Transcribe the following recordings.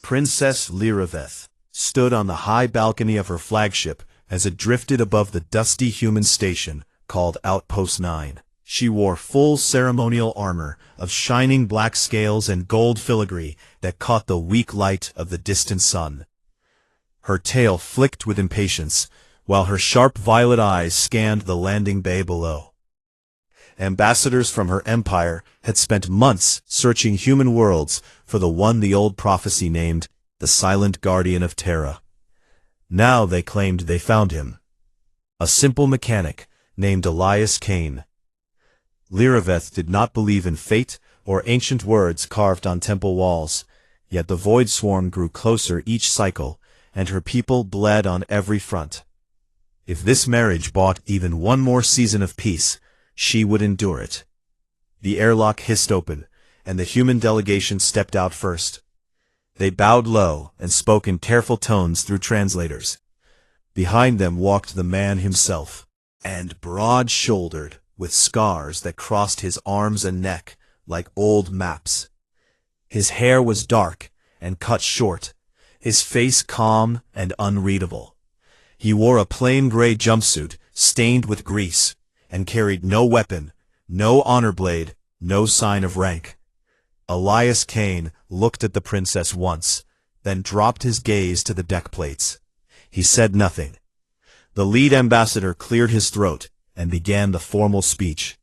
Princess Lyraveth stood on the high balcony of her flagship as it drifted above the dusty human station called Outpost 9. She wore full ceremonial armor of shining black scales and gold filigree that caught the weak light of the distant sun. Her tail flicked with impatience, while her sharp violet eyes scanned the landing bay below. Ambassadors from her empire had spent months searching human worlds for the one the old prophecy named the Silent Guardian of Terra. Now they claimed they found him. A simple mechanic named Elias Kane. Lyraveth did not believe in fate or ancient words carved on temple walls, yet the void swarm grew closer each cycle, and her people bled on every front. If this marriage bought even one more season of peace, she would endure it. The airlock hissed open, and the human delegation stepped out first. They bowed low and spoke in careful tones through translators. Behind them walked the man himself, and broad-shouldered, with scars that crossed his arms and neck like old maps. His hair was dark and cut short, his face calm and unreadable. He wore a plain gray jumpsuit stained with grease, and carried no weapon, no honor blade, no sign of rank. Elias Kane looked at the princess once, then dropped his gaze to the deck plates. He said nothing. The lead ambassador cleared his throat and began the formal speech.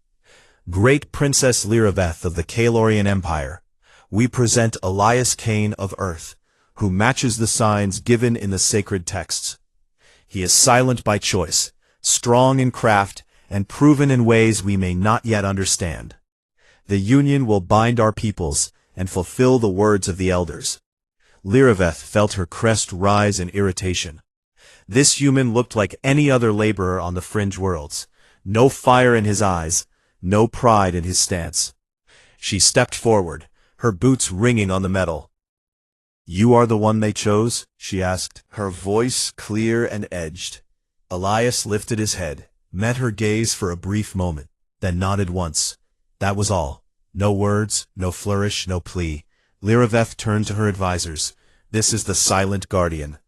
Great Princess Lyraveth of the Kalorian Empire, we present Elias Kane of Earth, who matches the signs given in the sacred texts. He is silent by choice, strong in craft, and proven in ways we may not yet understand. The union will bind our peoples and fulfill the words of the elders. Lyraveth felt her crest rise in irritation. This human looked like any other laborer on the fringe worlds. No fire in his eyes, no pride in his stance. She stepped forward, her boots ringing on the metal. "You are the one they chose?" she asked, her voice clear and edged. Elias lifted his head, met her gaze for a brief moment, then nodded once. That was all. No words, no flourish, no plea. Lyraveth turned to her advisors. "This is the Silent Guardian."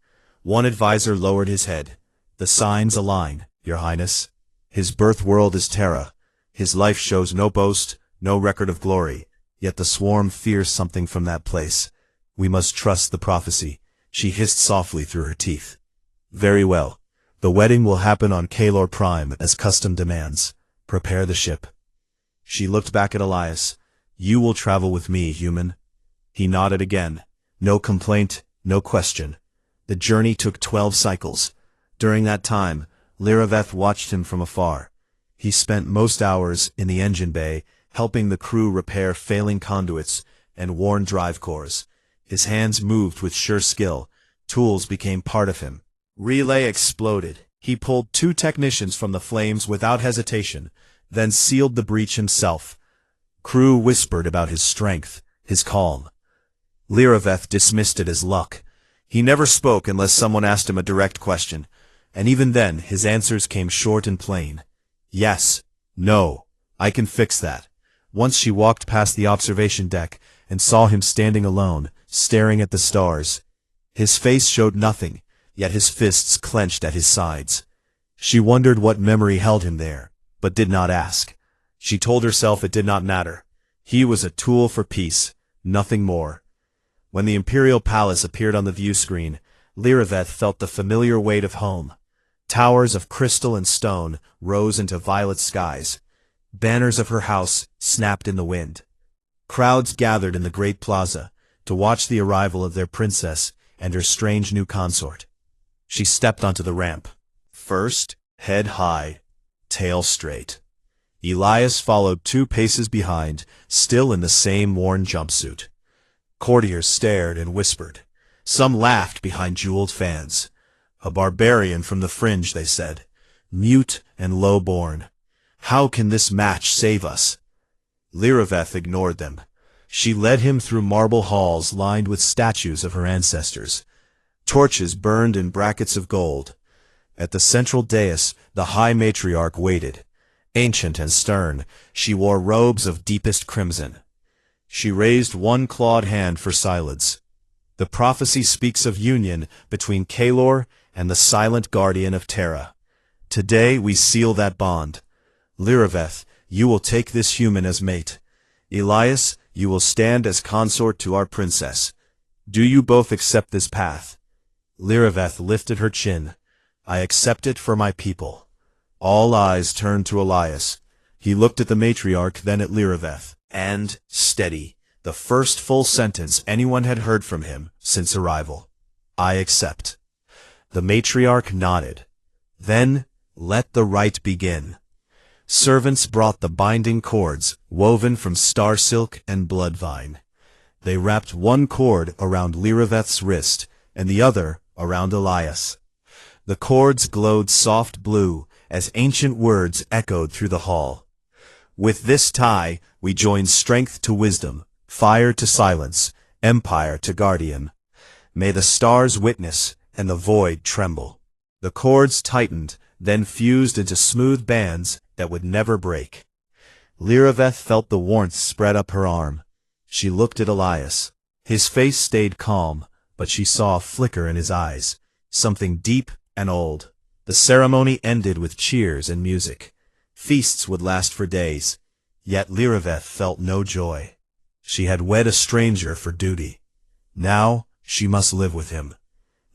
One advisor lowered his head. "The signs align, Your Highness. His birth world is Terra. His life shows no boast, no record of glory, yet the swarm fears something from that place. We must trust the prophecy," she hissed softly through her teeth. "Very well. The wedding will happen on Kalor Prime as custom demands. Prepare the ship." She looked back at Elias. "You will travel with me, human." He nodded again. No complaint, no question. The journey took 12 cycles. During that time, Lyraveth watched him from afar. He spent most hours in the engine bay, helping the crew repair failing conduits and worn drive cores. His hands moved with sure skill. Tools became part of him. Relay exploded. He pulled 2 technicians from the flames without hesitation, then sealed the breach himself. Crew whispered about his strength, his calm. Lyraveth dismissed it as luck. He never spoke unless someone asked him a direct question, and even then his answers came short and plain. "Yes," "No," "I can fix that." Once she walked past the observation deck and saw him standing alone, staring at the stars. His face showed nothing, yet his fists clenched at his sides. She wondered what memory held him there, but did not ask. She told herself it did not matter. He was a tool for peace, nothing more. When the Imperial Palace appeared on the view screen, Lyraveth felt the familiar weight of home. Towers of crystal and stone rose into violet skies. Banners of her house snapped in the wind. Crowds gathered in the great plaza to watch the arrival of their princess and her strange new consort. She stepped onto the ramp. First, head high, tail straight. Elias followed 2 paces behind, still in the same worn jumpsuit. Courtiers stared and whispered. Some laughed behind jeweled fans. "A barbarian from the fringe," they said, "mute and low-born. How can this match save us?" Lyraveth ignored them. She led him through marble halls lined with statues of her ancestors. Torches burned in brackets of gold. At the central dais, the high matriarch waited. Ancient and stern, she wore robes of deepest crimson. She raised one clawed hand for silence. The prophecy speaks of union between Kalor and the silent guardian of Terra. Today we seal that bond. Liriveth, you will take this human as mate. Elias, you will stand as consort to our princess. Do you both accept this path? Liriveth lifted her chin. I accept it for my people. All eyes turned to Elias. He looked at the matriarch, then at Liriveth, and, steady, the first full sentence anyone had heard from him since arrival. I accept. The matriarch nodded. Then, let the rite begin. Servants brought the binding cords, woven from star silk and bloodvine. They wrapped one cord around Liriveth's wrist, and the other around Elias. The cords glowed soft blue as ancient words echoed through the hall. With this tie, we join strength to wisdom, fire to silence, empire to guardian. May the stars witness and the void tremble. The cords tightened, then fused into smooth bands that would never break. Liriveth felt the warmth spread up her arm. She looked at Elias. His face stayed calm, but she saw a flicker in his eyes, something deep and old. The ceremony ended with cheers and music. Feasts would last for days, yet Liriveth felt no joy. She had wed a stranger for duty. Now she must live with him.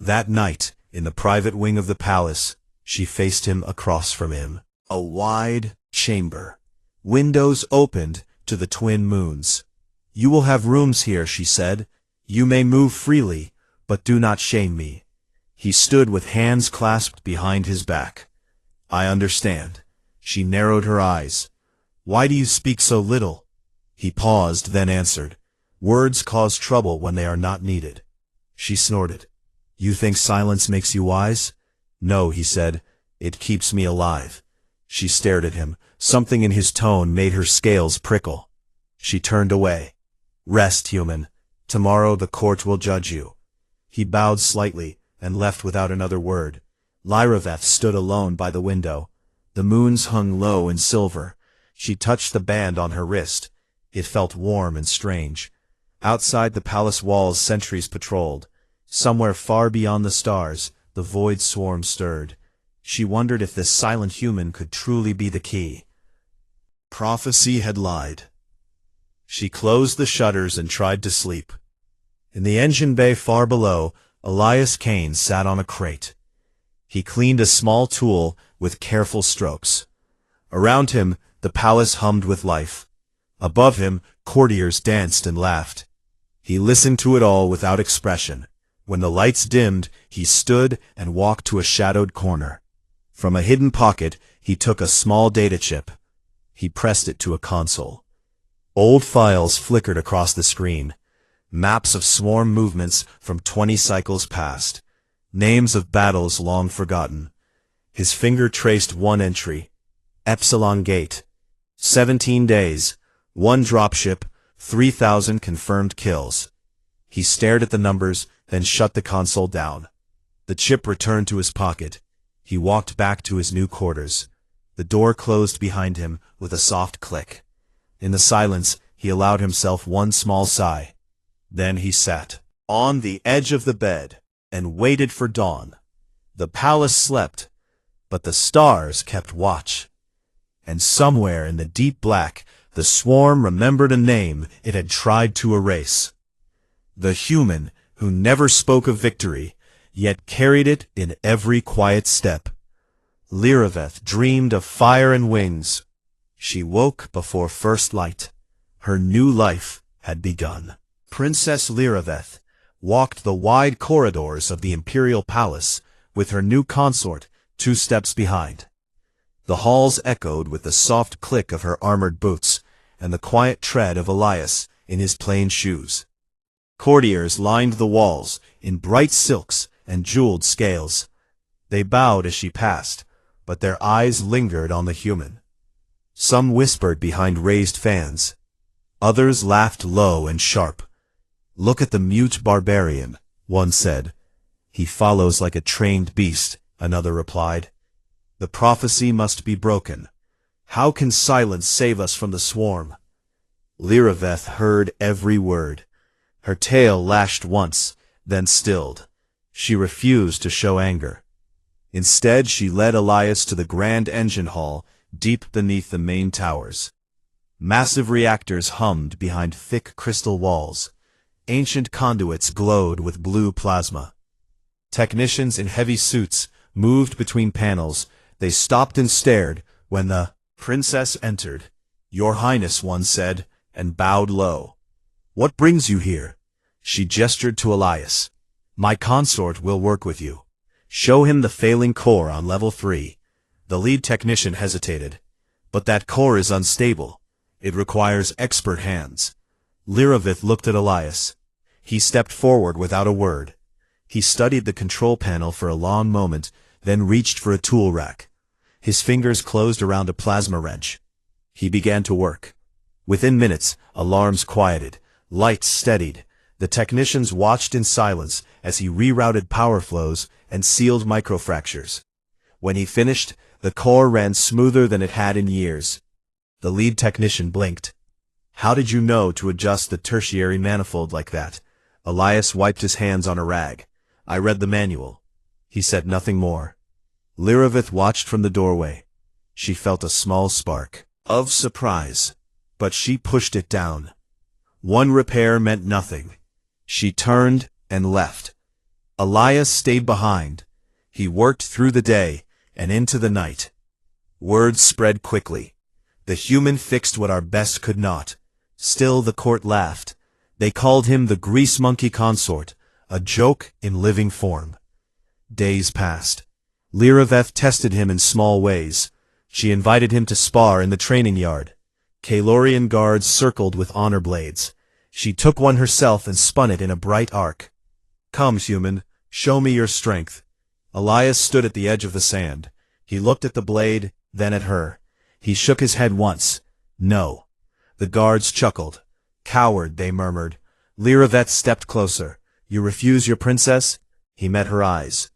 That night, in the private wing of the palace, she faced him across from him. A wide chamber. Windows opened to the twin moons. You will have rooms here, she said. You may move freely, but do not shame me. He stood with hands clasped behind his back. I understand. She narrowed her eyes. Why do you speak so little? He paused, then answered. Words cause trouble when they are not needed. She snorted. You think silence makes you wise? No, he said. It keeps me alive. She stared at him. Something in his tone made her scales prickle. She turned away. Rest, human. Tomorrow the court will judge you. He bowed slightly and left without another word. Liriveth stood alone by the window. The moons hung low in silver. She touched the band on her wrist. It felt warm and strange. Outside the palace walls sentries patrolled. Somewhere far beyond the stars, the void swarm stirred. She wondered if this silent human could truly be the key. Prophecy had lied. She closed the shutters and tried to sleep. In the engine bay far below, Elias Kane sat on a crate. He cleaned a small tool with careful strokes. Around him, the palace hummed with life. Above him, courtiers danced and laughed. He listened to it all without expression. When the lights dimmed, he stood and walked to a shadowed corner. From a hidden pocket, he took a small data chip. He pressed it to a console. Old files flickered across the screen. Maps of swarm movements from 20 cycles past. Names of battles long forgotten. His finger traced one entry. Epsilon Gate. 17 days. 1 dropship. 3,000 confirmed kills. He stared at the numbers, then shut the console down. The chip returned to his pocket. He walked back to his new quarters. The door closed behind him with a soft click. In the silence, he allowed himself one small sigh. Then he sat on the edge of the bed and waited for dawn. The palace slept, but the stars kept watch. And somewhere in the deep black, the swarm remembered a name it had tried to erase. The human who never spoke of victory, yet carried it in every quiet step. Liriveth dreamed of fire and wings. She woke before first light. Her new life had begun. Princess Liriveth walked the wide corridors of the imperial palace with her new consort 2 steps behind. The halls echoed with the soft click of her armored boots and the quiet tread of Elias in his plain shoes. Courtiers lined the walls in bright silks and jeweled scales. They bowed as she passed, but their eyes lingered on the human. Some whispered behind raised fans. Others laughed low and sharp. Look at the mute barbarian, one said. He follows like a trained beast, another replied. The prophecy must be broken. How can silence save us from the swarm? Liriveth heard every word. Her tail lashed once, then stilled. She refused to show anger. Instead, she led Elias to the grand engine hall, deep beneath the main towers. Massive reactors hummed behind thick crystal walls. Ancient conduits glowed with blue plasma. Technicians in heavy suits moved between panels. They stopped and stared when the princess entered. "Your Highness," one said, and bowed low. "What brings you here?" She gestured to Elias. "My consort will work with you. Show him the failing core on level 3. The lead technician hesitated. "But that core is unstable. It requires expert hands." Liravith looked at Elias. He stepped forward without a word. He studied the control panel for a long moment, then reached for a tool rack. His fingers closed around a plasma wrench. He began to work. Within minutes, alarms quieted, lights steadied. The technicians watched in silence as he rerouted power flows and sealed microfractures. When he finished, the core ran smoother than it had in years. The lead technician blinked. "How did you know to adjust the tertiary manifold like that?" Elias wiped his hands on a rag. "I read the manual." He said nothing more. Liravith watched from the doorway. She felt a small spark of surprise, but she pushed it down. One repair meant nothing. She turned and left. Elias stayed behind. He worked through the day and into the night. Word spread quickly. The human fixed what our best could not. Still the court laughed. They called him the Grease Monkey Consort, a joke in living form. Days passed. Liraveth tested him in small ways. She invited him to spar in the training yard. Kalorian guards circled with honor blades. She took one herself and spun it in a bright arc. "Come, human, show me your strength." Elias stood at the edge of the sand. He looked at the blade, then at her. He shook his head once. "No." The guards chuckled. "Coward," they murmured. Liraveth stepped closer. "You refuse your princess?" He met her eyes.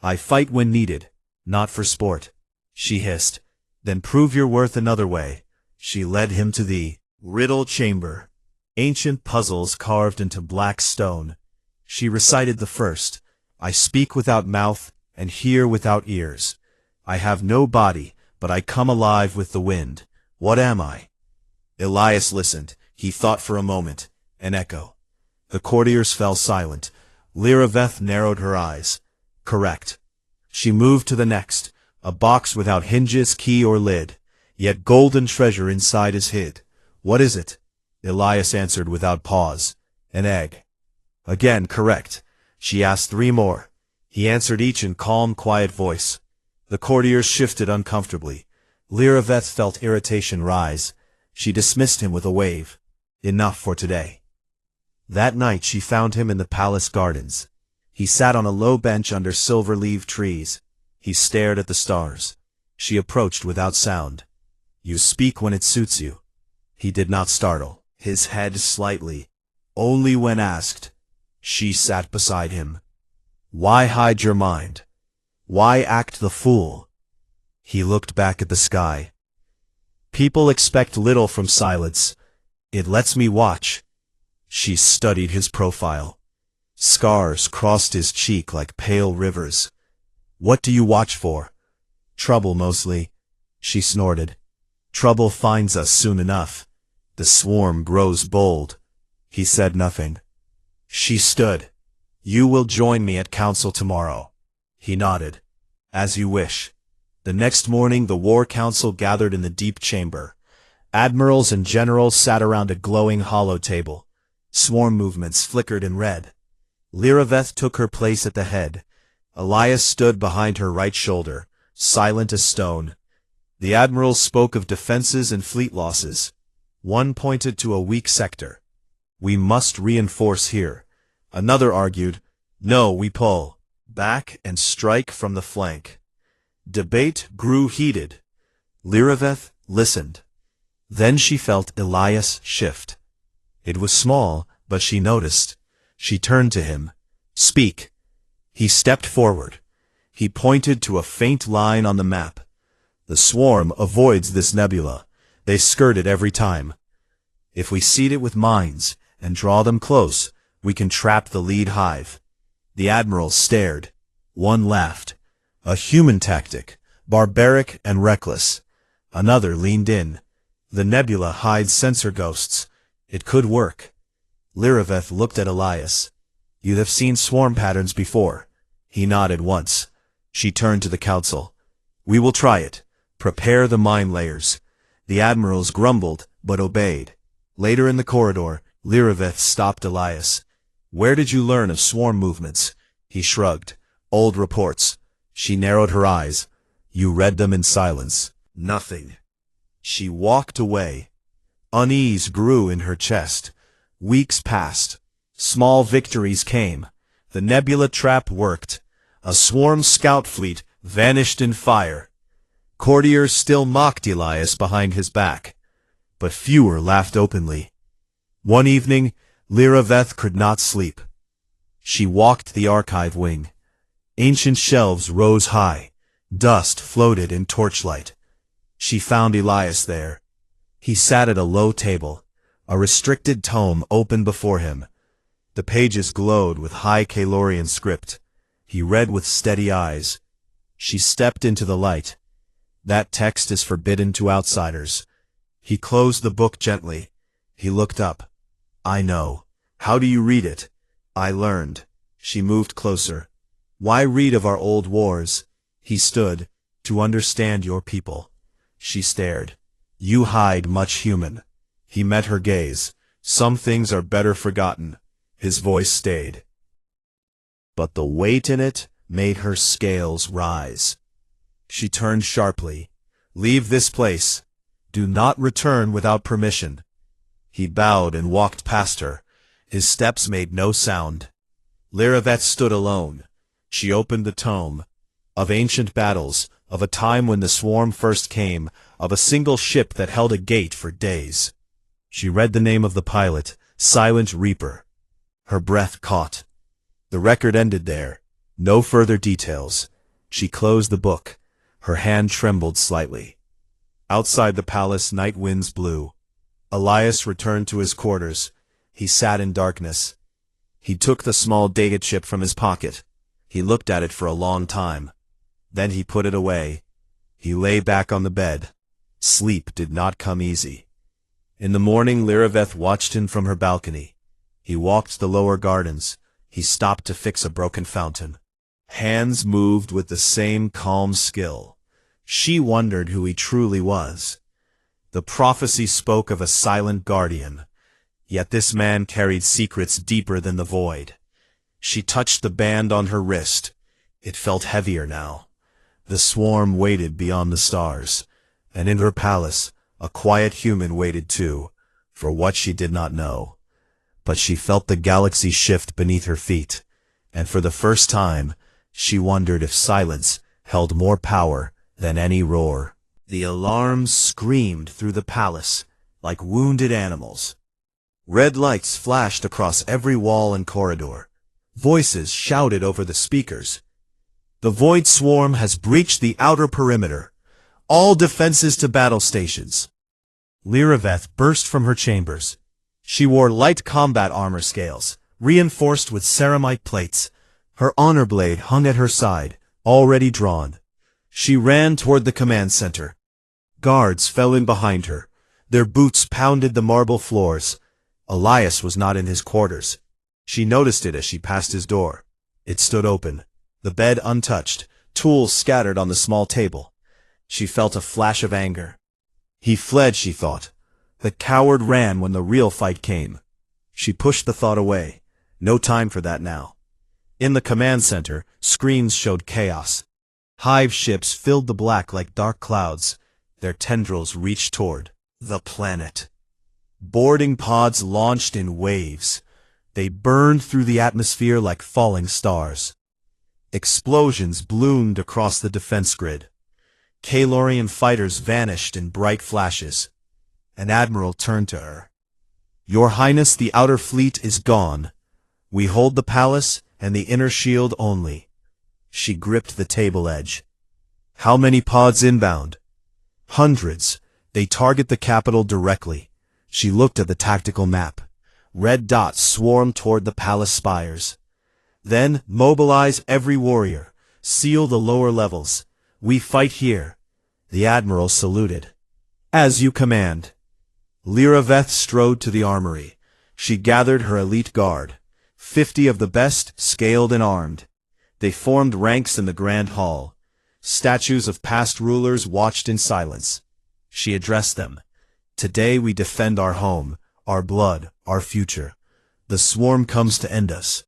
"I fight when needed, not for sport," she hissed. "Then prove your worth another way." She led him to the riddle chamber. Ancient puzzles carved into black stone. She recited the first. "I speak without mouth and hear without ears. I have no body, but I come alive with the wind. What am I?" Elias listened. He thought for a moment. An echo. The courtiers fell silent. Liraveth narrowed her eyes. "Correct." She moved to the next. A box without hinges, key, or lid. Yet golden treasure inside is hid. "What is it?" Elias answered without pause. "An egg." Again correct. She asked 3 more. He answered each in calm, quiet voice. The courtiers shifted uncomfortably. Liraveth felt irritation rise. She dismissed him with a wave. Enough for today. That night she found him in the palace gardens. He sat on a low bench under silver-leaved trees. He stared at the stars. She approached without sound. "You speak when it suits you." He did not startle. His head slightly. Only when asked. She sat beside him. "Why hide your mind? Why act the fool?" He looked back at the sky. "People expect little from silence. It lets me watch." She studied his profile. Scars crossed his cheek like pale rivers. "What do you watch for?" "Trouble mostly," she snorted. "Trouble finds us soon enough. The swarm grows bold." He said nothing. She stood. "You will join me at council tomorrow." He nodded. "As you wish." The next morning the war council gathered in the deep chamber. Admirals and generals sat around a glowing hollow table. Swarm movements flickered in red. Liraveth took her place at the head. Elias stood behind her right shoulder, silent as stone. The admirals spoke of defenses and fleet losses. One pointed to a weak sector. "We must reinforce here." Another argued, "No, we pull back and strike from the flank." Debate grew heated. Liraveth listened. Then she felt Elias shift. It was small, but she noticed. She turned to him. "Speak." He stepped forward. He pointed to a faint line on the map. "The swarm avoids this nebula. They skirt it every time. If we seed it with mines and draw them close, we can trap the lead hive." The admirals stared. One laughed. A human tactic, barbaric and reckless. Another leaned in. The nebula hides sensor ghosts. It could work. Liriveth looked at Elias. "You have seen swarm patterns before." He nodded once. She turned to the council. "We will try it. Prepare the mine layers." The admirals grumbled, but obeyed. Later in the corridor, Liriveth stopped Elias. "Where did you learn of swarm movements?" He shrugged. "Old reports." She narrowed her eyes. "You read them in silence." "Nothing." She walked away. Unease grew in her chest. Weeks passed. Small victories came. The nebula trap worked. A swarm scout fleet vanished in fire. Courtiers still mocked Elias behind his back. But fewer laughed openly. One evening, Liriveth could not sleep. She walked the archive wing. Ancient shelves rose high. Dust floated in torchlight. She found Elias there. He sat at a low table. A restricted tome opened before him. The pages glowed with high Kalorian script. He read with steady eyes. She stepped into the light. "That text is forbidden to outsiders." He closed the book gently. He looked up. "I know. How do you read it?" "I learned." She moved closer. "Why read of our old wars?" He stood. "To understand your people." She stared. "You hide much human." He met her gaze. "Some things are better forgotten." His voice stayed. But the weight in it made her scales rise. She turned sharply. "Leave this place. Do not return without permission." He bowed and walked past her. His steps made no sound. Liriveth stood alone. She opened the tome. Of ancient battles, of a time when the swarm first came, of a single ship that held a gate for days. She read the name of the pilot, Silent Reaper. Her breath caught. The record ended there. No further details. She closed the book. Her hand trembled slightly. Outside the palace, night winds blew. Elias returned to his quarters. He sat in darkness. He took the small data chip from his pocket. He looked at it for a long time. Then he put it away. He lay back on the bed. Sleep did not come easy. In the morning, Liriveth watched him from her balcony. He walked the lower gardens. He stopped to fix a broken fountain. Hands moved with the same calm skill. She wondered who he truly was. The prophecy spoke of a silent guardian. Yet this man carried secrets deeper than the void. She touched the band on her wrist. It felt heavier now. The swarm waited beyond the stars. And in her palace, a quiet human waited too, for what she did not know. But she felt the galaxy shift beneath her feet, and for the first time, she wondered if silence held more power than any roar. The alarms screamed through the palace like wounded animals. Red lights flashed across every wall and corridor. Voices shouted over the speakers. "The Void Swarm has breached the outer perimeter. All defenses to battle stations." Liriveth burst from her chambers. She wore light combat armor scales, reinforced with ceramite plates. Her honor blade hung at her side, already drawn. She ran toward the command center. Guards fell in behind her. Their boots pounded the marble floors. Elias was not in his quarters. She noticed it as she passed his door. It stood open, the bed untouched, tools scattered on the small table. She felt a flash of anger. He fled, she thought. The coward ran when the real fight came. She pushed the thought away. No time for that now. In the command center, screens showed chaos. Hive ships filled the black like dark clouds. Their tendrils reached toward the planet. Boarding pods launched in waves. They burned through the atmosphere like falling stars. Explosions bloomed across the defense grid. Kalorian fighters vanished in bright flashes. An admiral turned to her. "Your Highness, the outer fleet is gone. We hold the palace and the inner shield only." She gripped the table edge. "How many pods inbound?" "Hundreds. They target the capital directly." She looked at the tactical map. Red dots swarmed toward the palace spires. Then mobilize every warrior. Seal the lower levels. We fight here. The admiral saluted. As you command. Lyraveth strode to the armory. She gathered her elite guard. 50 of the best, scaled and armed. They formed ranks in the grand hall. Statues of past rulers watched in silence. She addressed them. Today we defend our home, our blood, our future. The swarm comes to end us.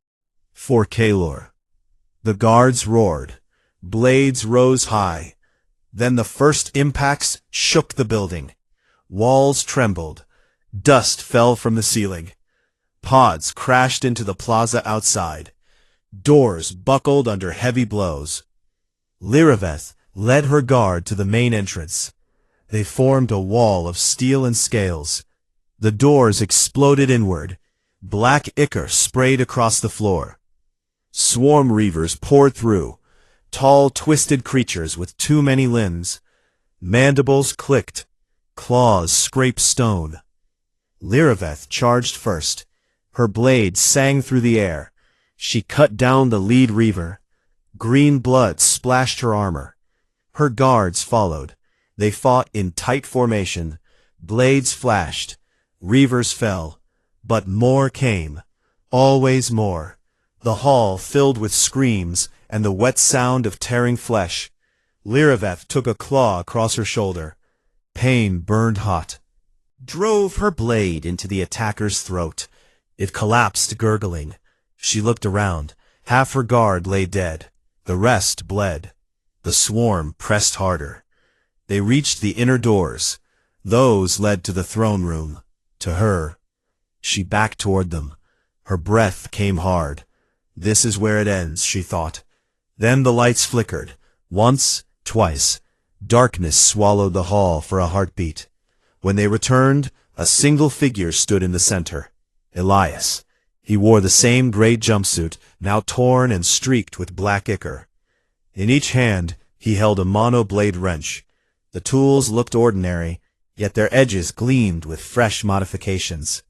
For Kalor. The guards roared. Blades rose high. Then the first impacts shook the building. Walls trembled. Dust fell from the ceiling. Pods crashed into the plaza outside. Doors buckled under heavy blows. Lyraveth led her guard to the main entrance. They formed a wall of steel and scales. The doors exploded inward. Black ichor sprayed across the floor. Swarm reavers poured through. Tall, twisted creatures with too many limbs. Mandibles clicked. Claws scraped stone. Lyraveth charged first. Her blade sang through the air. She cut down the lead reaver. Green blood splashed her armor. Her guards followed. They fought in tight formation. Blades flashed. Reavers fell. But more came. Always more. The hall filled with screams and the wet sound of tearing flesh. Lyraveth took a claw across her shoulder. Pain burned hot. Drove her blade into the attacker's throat. It collapsed, gurgling. She looked around. Half her guard lay dead. The rest bled. The swarm pressed harder. They reached the inner doors. Those led to the throne room. To her. She backed toward them. Her breath came hard. This is where it ends, she thought. Then the lights flickered. Once, twice. Darkness swallowed the hall for a heartbeat. When they returned, a single figure stood in the center. Elias. He wore the same gray jumpsuit, now torn and streaked with black ichor. In each hand, he held a mono-blade wrench. The tools looked ordinary, yet their edges gleamed with fresh modifications.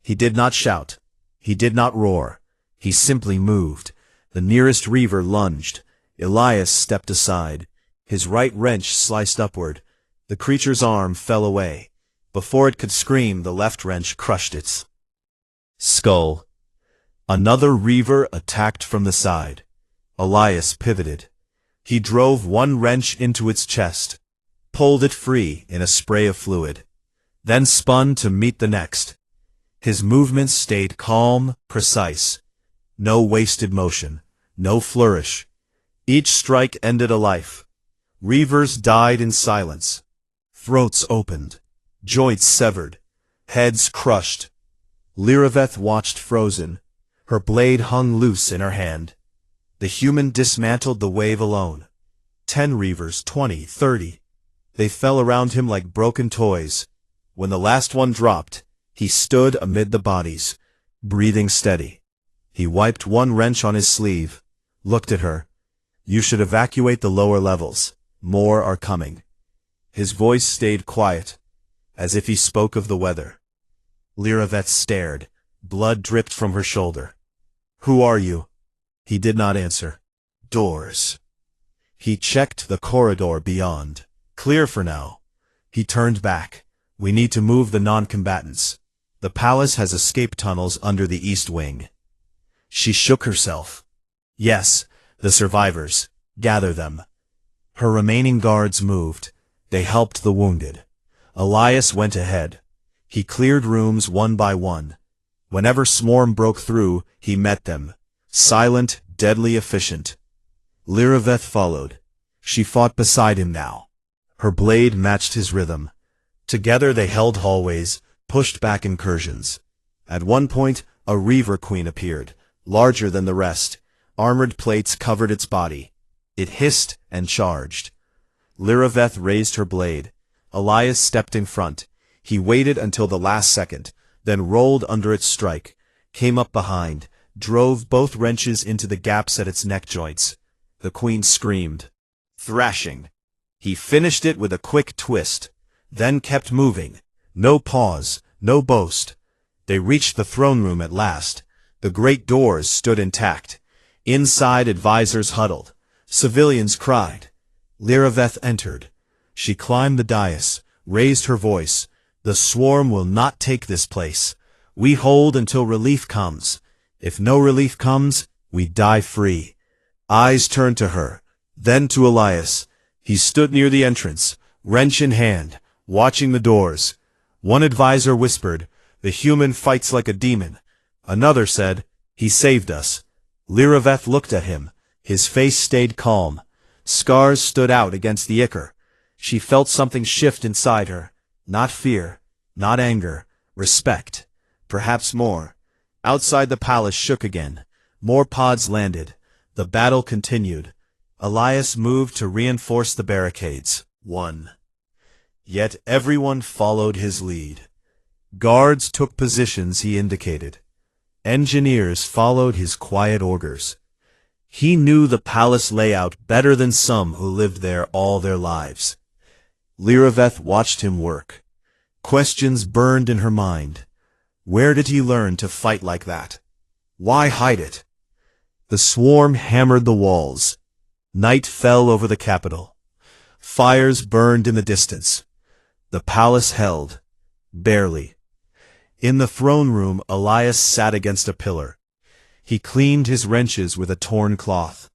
He did not shout. He did not roar. He simply moved. The nearest reaver lunged. Elias stepped aside. His right wrench sliced upward. The creature's arm fell away. Before it could scream, the left wrench crushed its skull. Another reaver attacked from the side. Elias pivoted. He drove one wrench into its chest, pulled it free in a spray of fluid, then spun to meet the next. His movements stayed calm, precise. No wasted motion, no flourish. Each strike ended a life. Reavers died in silence. Throats opened, joints severed, heads crushed. Lyraveth watched frozen. Her blade hung loose in her hand. The human dismantled the wave alone. 10 reavers, 20, 30. They fell around him like broken toys. When the last one dropped, he stood amid the bodies, breathing steady. He wiped one wrench on his sleeve, looked at her. You should evacuate the lower levels. More are coming. His voice stayed quiet, as if he spoke of the weather. Lyraveth stared. Blood dripped from her shoulder. Who are you? He did not answer. Doors. He checked the corridor beyond. Clear for now. He turned back. We need to move the non-combatants. The palace has escape tunnels under the east wing. She shook herself. Yes, the survivors. Gather them. Her remaining guards moved. They helped the wounded. Elias went ahead. He cleared rooms one by one. Whenever swarm broke through, he met them. Silent, deadly efficient. Lyraveth followed. She fought beside him now. Her blade matched his rhythm. Together they held hallways, pushed back incursions. At one point, a reaver queen appeared, larger than the rest. Armored plates covered its body. It hissed and charged. Lyraveth raised her blade. Elias stepped in front. He waited until the last second, then rolled under its strike, came up behind, drove both wrenches into the gaps at its neck joints. The queen screamed. Thrashing. He finished it with a quick twist, then kept moving. No pause, no boast. They reached the throne room at last. The great doors stood intact. Inside, advisors huddled. Civilians cried. Lyraveth entered. She climbed the dais, raised her voice. The swarm will not take this place. We hold until relief comes. If no relief comes, we die free. Eyes turned to her, then to Elias. He stood near the entrance, wrench in hand, watching the doors. One advisor whispered, "The human fights like a demon." Another said, "He saved us." Lyraveth looked at him. His face stayed calm. Scars stood out against the ichor. She felt something shift inside her. Not fear, not anger, respect. Perhaps more. Outside the palace shook again. More pods landed. The battle continued. Elias moved to reinforce the barricades. 1. Yet everyone followed his lead. Guards took positions he indicated. Engineers followed his quiet orders. He knew the palace layout better than some who lived there all their lives. Lyraveth watched him work. Questions burned in her mind. Where did he learn to fight like that? Why hide it? The swarm hammered the walls. Night fell over the capital. Fires burned in the distance. The palace held. Barely. In the throne room, Elias sat against a pillar. He cleaned his wrenches with a torn cloth.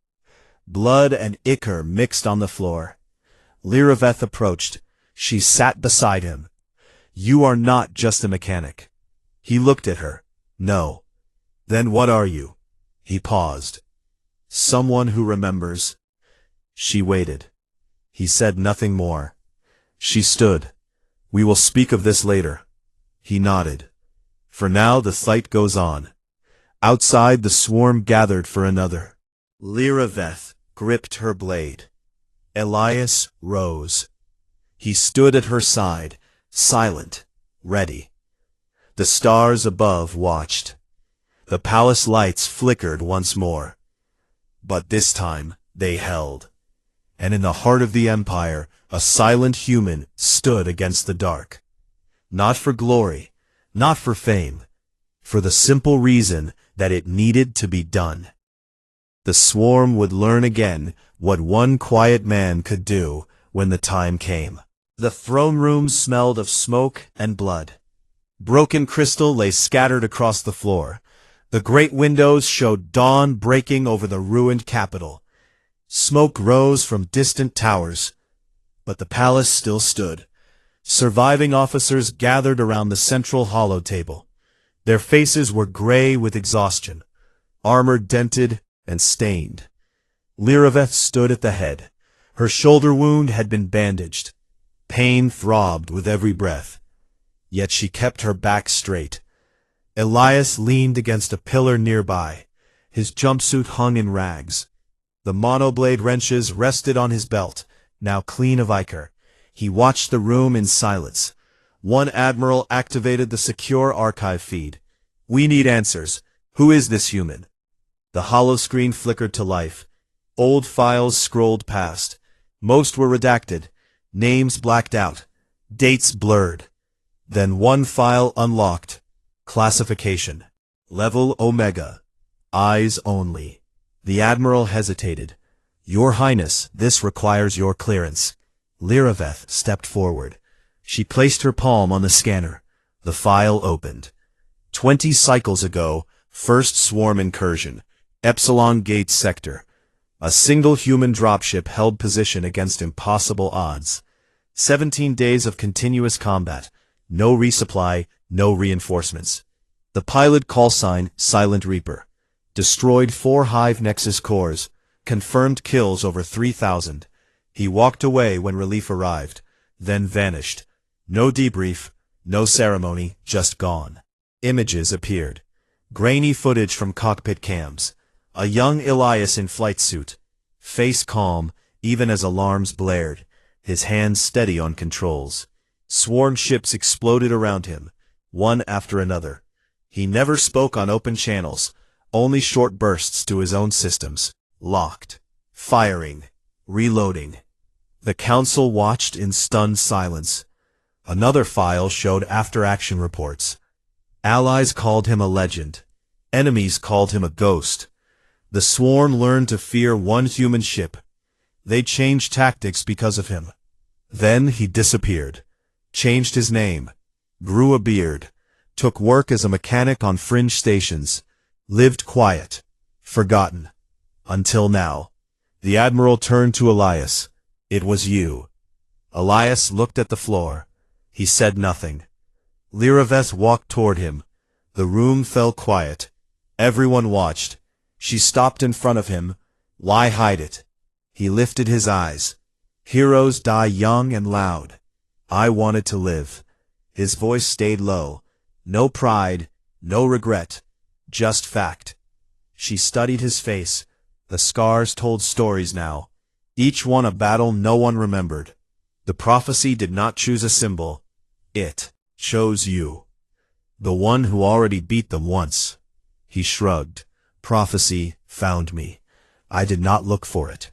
Blood and ichor mixed on the floor. Lyraveth approached. She sat beside him. "You are not just a mechanic." He looked at her. "No." "Then what are you?" He paused. "Someone who remembers." She waited. He said nothing more. She stood. "We will speak of this later." He nodded. "For now the fight goes on." Outside, the swarm gathered for another. Lyraveth gripped her blade. Elias rose. He stood at her side, silent, ready. The stars above watched. The palace lights flickered once more. But this time they held. And in the heart of the empire, a silent human stood against the dark. Not for glory, not for fame, for the simple reason that it needed to be done. The swarm would learn again what one quiet man could do when the time came. The throne room smelled of smoke and blood. Broken crystal lay scattered across the floor. The great windows showed dawn breaking over the ruined capital. Smoke rose from distant towers. But the palace still stood. Surviving officers gathered around the central hollow table. Their faces were gray with exhaustion, armor dented and stained. Lyraveth stood at the head. Her shoulder wound had been bandaged. Pain throbbed with every breath. Yet she kept her back straight. Elias leaned against a pillar nearby. His jumpsuit hung in rags. The monoblade wrenches rested on his belt, now clean of ichor. He watched the room in silence. One admiral activated the secure archive feed. "We need answers. Who is this human?" The holoscreen flickered to life. Old files scrolled past. Most were redacted. Names blacked out. Dates blurred. Then one file unlocked. Classification. Level Omega. Eyes only. The admiral hesitated. "Your Highness, this requires your clearance." Lyraveth stepped forward. She placed her palm on the scanner. The file opened. 20 cycles ago, first swarm incursion. Epsilon Gate sector. A single human dropship held position against impossible odds. 17 days of continuous combat. No resupply, no reinforcements. The pilot callsign, Silent Reaper. Destroyed 4 Hive Nexus cores. Confirmed kills over 3,000. He walked away when relief arrived, then vanished. No debrief, no ceremony, just gone. Images appeared. Grainy footage from cockpit cams. A young Elias in flight suit. Face calm, even as alarms blared. His hands steady on controls. Swarm ships exploded around him, one after another. He never spoke on open channels, only short bursts to his own systems. Locked. Firing. Reloading. The council watched in stunned silence. Another file showed after-action reports. Allies called him a legend. Enemies called him a ghost. The swarm learned to fear one human ship. They changed tactics because of him. Then he disappeared, changed his name, grew a beard, took work as a mechanic on fringe stations, lived quiet, forgotten. Until now. The Admiral turned to Elias. It was you. Elias looked at the floor. He said nothing. Lyraveth walked toward him. The room fell quiet. Everyone watched. She stopped in front of him. Why hide it? He lifted his eyes. Heroes die young and loud. I wanted to live. His voice stayed low. No pride, no regret, just fact. She studied his face. The scars told stories now. Each one a battle no one remembered. The prophecy did not choose a symbol. It chose you. The one who already beat them once. He shrugged. Prophecy found me. I did not look for it.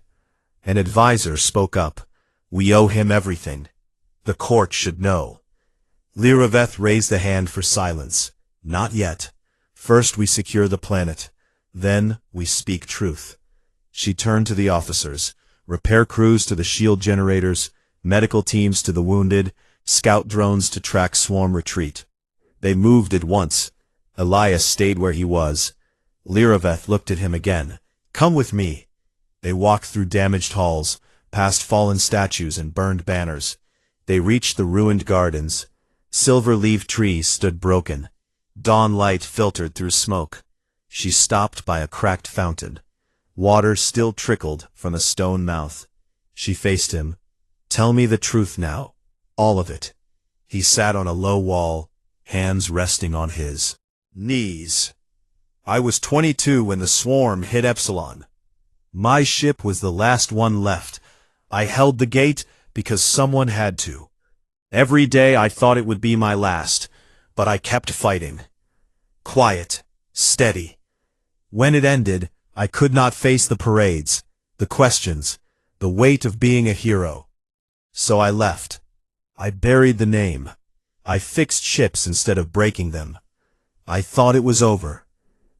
An advisor spoke up. We owe him everything. The court should know. Lyraveth raised a hand for silence. Not yet. First we secure the planet. Then we speak truth. She turned to the officers. Repair crews to the shield generators, medical teams to the wounded, scout drones to track swarm retreat. They moved at once. Elias stayed where he was. Lyraveth looked at him again. Come with me. They walked through damaged halls, past fallen statues and burned banners. They reached the ruined gardens. Silver-leaved trees stood broken. Dawn light filtered through smoke. She stopped by a cracked fountain. Water still trickled from a stone mouth. She faced him. Tell me the truth now. All of it. He sat on a low wall, hands resting on his knees. I was 22 when the swarm hit Epsilon. My ship was the last one left. I held the gate because someone had to. Every day I thought it would be my last, but I kept fighting. Quiet, steady. When it ended, I could not face the parades, the questions, the weight of being a hero. So I left. I buried the name. I fixed ships instead of breaking them. I thought it was over.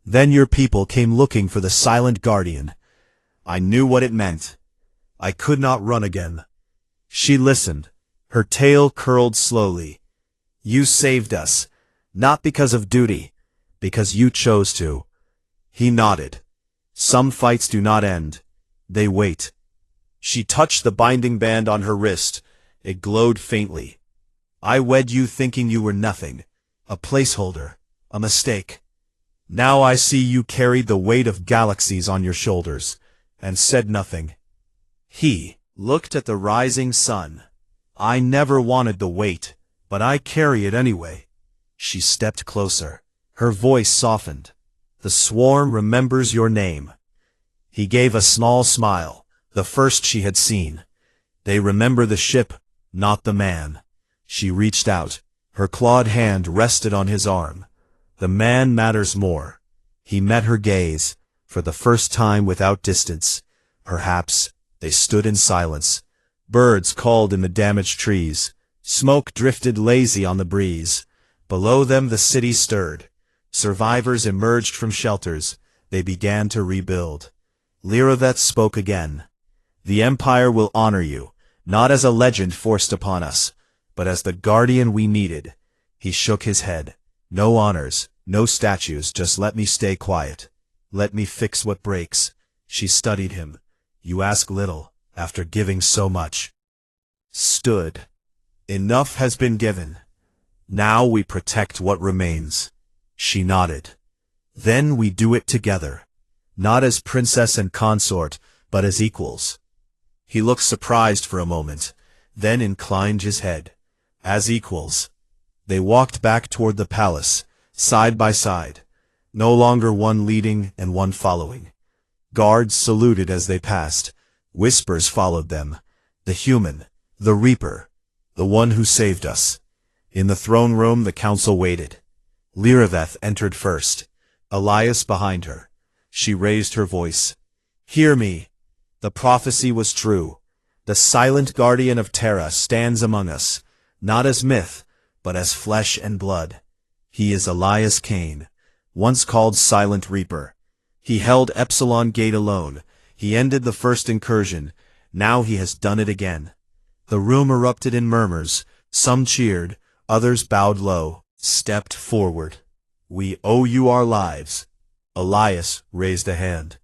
Then your people came looking for the Silent Guardian. I knew what it meant. I could not run again. She listened. Her tail curled slowly. You saved us, not because of duty, because you chose to. He nodded. Some fights do not end. They wait. She touched the binding band on her wrist. It glowed faintly. I wed you thinking you were nothing, a placeholder, a mistake. Now I see you carried the weight of galaxies on your shoulders, and said nothing. He looked at the rising sun. I never wanted the weight, but I carry it anyway. She stepped closer. Her voice softened. The swarm remembers your name. He gave a small smile, the first she had seen. They remember the ship, not the man. She reached out. Her clawed hand rested on his arm. The man matters more. He met her gaze, for the first time without distance. Perhaps. They stood in silence. Birds called in the damaged trees. Smoke drifted lazy on the breeze. Below them the city stirred. Survivors emerged from shelters. They began to rebuild. Lyraveth spoke again. The Empire will honor you, not as a legend forced upon us, but as the guardian we needed. He shook his head. No honors, no statues, just let me stay quiet. Let me fix what breaks. She studied him. You ask little, after giving so much. Stood. Enough has been given. Now we protect what remains. She nodded. Then we do it together. Not as princess and consort, but as equals. He looked surprised for a moment, then inclined his head. As equals. They walked back toward the palace, side by side. No longer one leading and one following. Guards saluted as they passed. Whispers followed them. The human, the reaper, the one who saved us. In the throne room the council waited. Lyraveth entered first. Elias behind her. She raised her voice. Hear me. The prophecy was true. The silent guardian of Terra stands among us, not as myth, but as flesh and blood. He is Elias Kane, once called Silent Reaper. He held Epsilon Gate alone. He ended the first incursion. Now he has done it again. The room erupted in murmurs. Some cheered, others bowed low, stepped forward. "We owe you our lives." Elias raised a hand.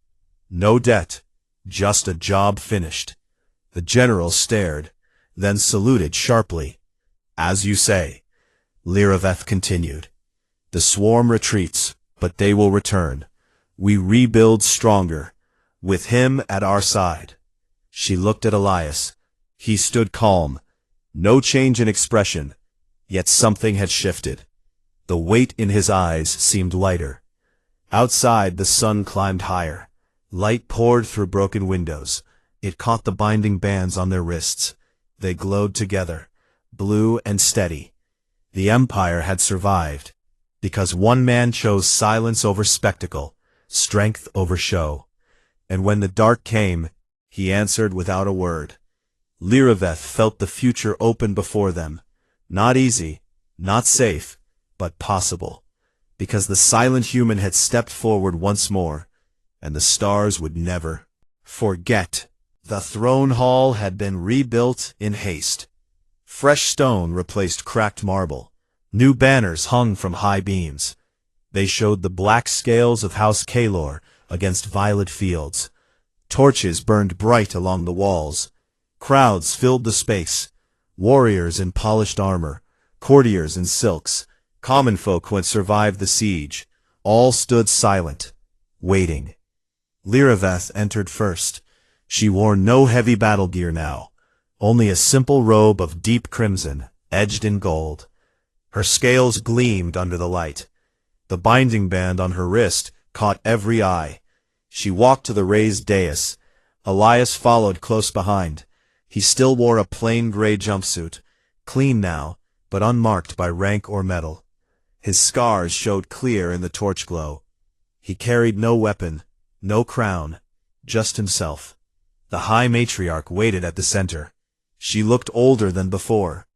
"No debt, just a job finished." The general stared, then saluted sharply. "As you say." Lyraveth continued. "The swarm retreats, but they will return. We rebuild stronger, with him at our side." She looked at Elias. He stood calm, no change in expression, yet something had shifted. The weight in his eyes seemed lighter. Outside, the sun climbed higher. Light poured through broken windows. It caught the binding bands on their wrists. They glowed together, blue and steady. The Empire had survived, because one man chose silence over spectacle, strength over show. And when the dark came, he answered without a word. Lyraveth felt the future open before them. Not easy, not safe, but possible. Because the silent human had stepped forward once more, and the stars would never forget. The throne hall had been rebuilt in haste. Fresh stone replaced cracked marble. New banners hung from high beams. They showed the black scales of House Kalor against violet fields. Torches burned bright along the walls. Crowds filled the space. Warriors in polished armor, courtiers in silks, common folk who had survived the siege, all stood silent, waiting. Lyraveth entered first. She wore no heavy battle gear now, only a simple robe of deep crimson, edged in gold. Her scales gleamed under the light. The binding band on her wrist caught every eye. She walked to the raised dais. Elias followed close behind. He still wore a plain gray jumpsuit, clean now, but unmarked by rank or metal. His scars showed clear in the torch glow. He carried no weapon, no crown, just himself. The High Matriarch waited at the center. She looked older than before,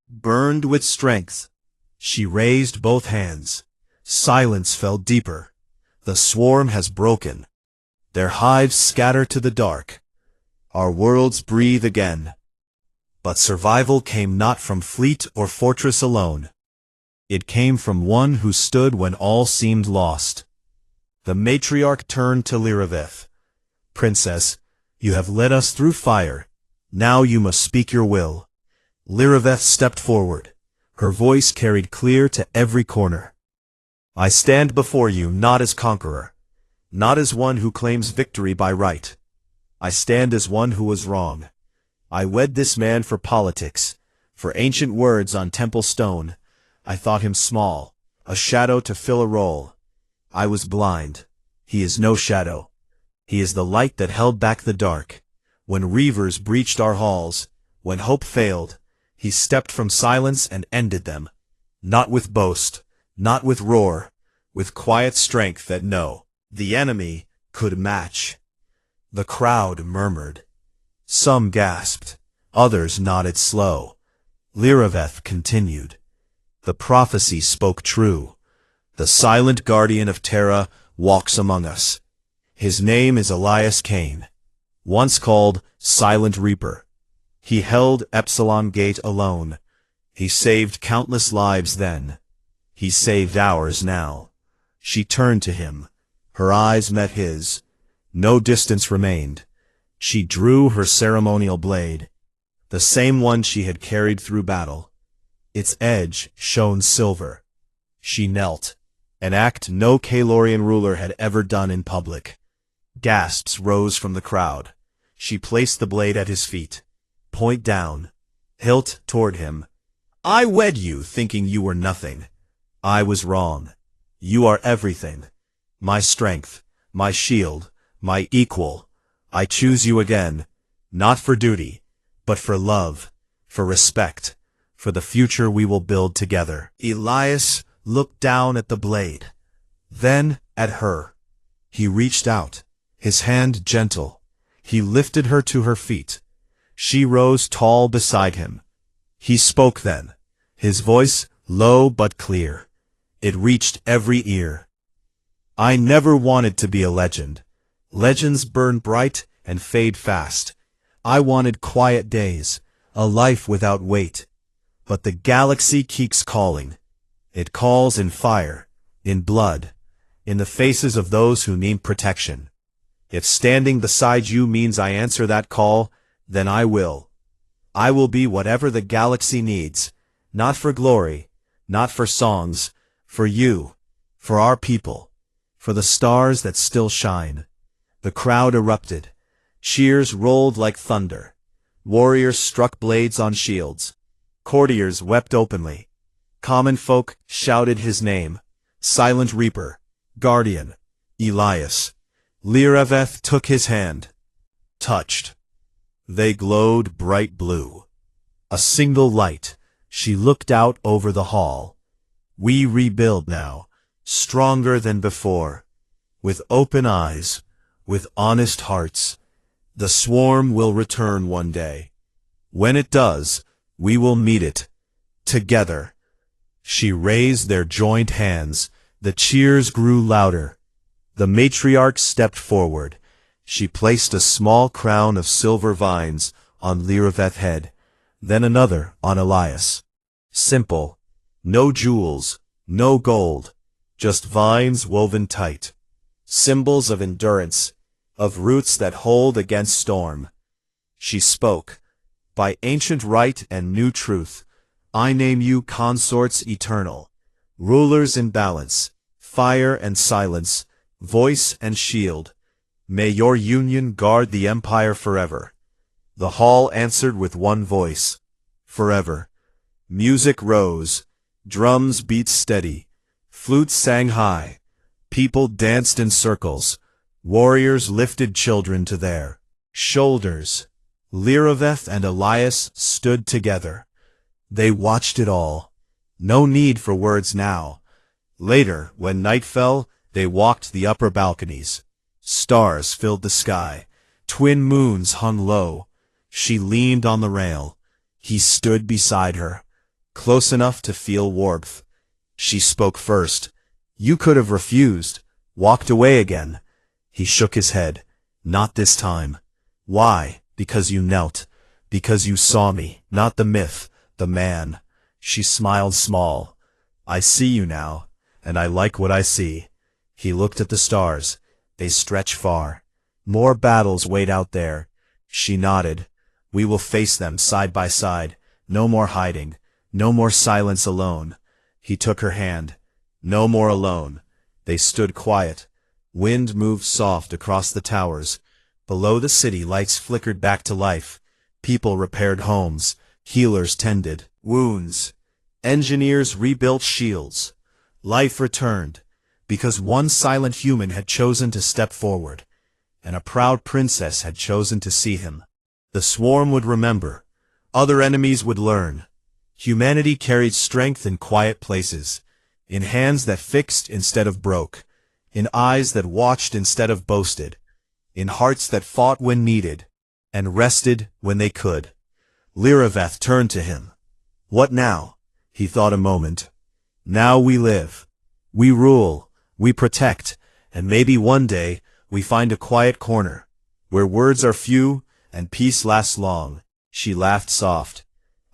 burned with strength. She raised both hands. Silence fell deeper. The swarm has broken. Their hives scatter to the dark. Our worlds breathe again. But survival came not from fleet or fortress alone. It came from one who stood when all seemed lost. The matriarch turned to Lyraveth. "Princess, you have led us through fire. Now you must speak your will." Lyraveth stepped forward. Her voice carried clear to every corner. "I stand before you not as conqueror, not as one who claims victory by right. I stand as one who was wrong. I wed this man for politics, for ancient words on temple stone. I thought him small, a shadow to fill a role. I was blind. He is no shadow. He is the light that held back the dark. When reavers breached our halls, when hope failed, he stepped from silence and ended them. Not with boast, not with roar, with quiet strength that the enemy could match." The crowd murmured. Some gasped, others nodded slow. Lyraveth continued. "The prophecy spoke true. The silent guardian of Terra walks among us. His name is Elias Kane, once called Silent Reaper. He held Epsilon Gate alone. He saved countless lives then. He saved ours now." She turned to him. Her eyes met his. No distance remained. She drew her ceremonial blade, the same one she had carried through battle. Its edge shone silver. She knelt, an act no Kalorian ruler had ever done in public. Gasps rose from the crowd. She placed the blade at his feet, point down, hilt toward him. "I wed you thinking you were nothing. I was wrong. You are everything. My strength, my shield, my equal. I choose you again, not for duty, but for love, for respect, for the future we will build together." Elias looked down at the blade, then at her. He reached out, his hand gentle. He lifted her to her feet. She rose tall beside him. He spoke then, his voice low but clear. It reached every ear. I never wanted to be a legend. Legends burn bright and fade fast. I wanted quiet days, a life without weight. But the galaxy keeps calling. It calls in fire, in blood, in the faces of those who need protection. If standing beside you means I answer that call, then I will. I will be whatever the galaxy needs, not for glory, not for songs, for you, for our people, for the stars that still shine. The crowd erupted. Cheers rolled like thunder. Warriors struck blades on shields. Courtiers wept openly. Common folk shouted his name. Silent Reaper, Guardian, Elias. Lireveth took his hand. Touched. They glowed bright blue. A single light. She looked out over the hall. We rebuild now, stronger than before. With open eyes, with honest hearts. The swarm will return one day. When it does, we will meet it, together. She raised their joined hands. The cheers grew louder. The matriarch stepped forward. She placed a small crown of silver vines on Lireveth's head, then another on Elias. Simple. No jewels, no gold, just vines woven tight. Symbols of endurance, of roots that hold against storm. She spoke. By ancient right and new truth, I name you consorts eternal, rulers in balance, fire and silence, voice and shield. May your union guard the empire forever. The hall answered with one voice. Forever. Music rose. Drums beat steady. Flutes sang high. People danced in circles. Warriors lifted children to their shoulders. Lireveth and Elias stood together. They watched it all. No need for words now. Later, when night fell, they walked the upper balconies. Stars filled the sky. Twin moons hung low. She leaned on the rail. He stood beside her, close enough to feel warmth. She spoke first. You could have refused, walked away again. He shook his head. Not this time. Why? Because you knelt. Because you saw me, not the myth, the man. She smiled small. I see you now, and I like what I see. He looked at the stars. They stretch far. More battles wait out there. She nodded. We will face them side by side. No more hiding. No more silence alone. He took her hand. No more alone. They stood quiet. Wind moved soft across the towers. Below the city, lights flickered back to life. People repaired homes. Healers tended wounds. Engineers rebuilt shields. Life returned, because one silent human had chosen to step forward, and a proud princess had chosen to see him. The swarm would remember. Other enemies would learn. Humanity carried strength in quiet places, in hands that fixed instead of broke, in eyes that watched instead of boasted, in hearts that fought when needed, and rested when they could. Lireveth turned to him. What now? He thought a moment. Now we live. We rule. We protect. And maybe one day we find a quiet corner, where words are few and peace lasts long. She laughed soft.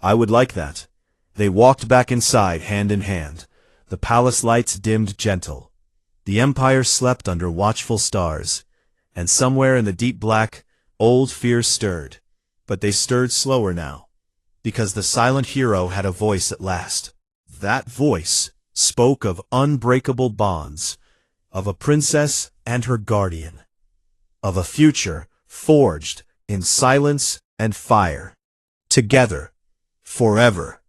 I would like that. They walked back inside, hand in hand. The palace lights dimmed gentle. The empire slept under watchful stars. And somewhere in the deep black, old fears stirred. But they stirred slower now, because the silent hero had a voice at last. That voice spoke of unbreakable bonds, of a princess and her guardian, of a future forged in silence and fire. Together, forever.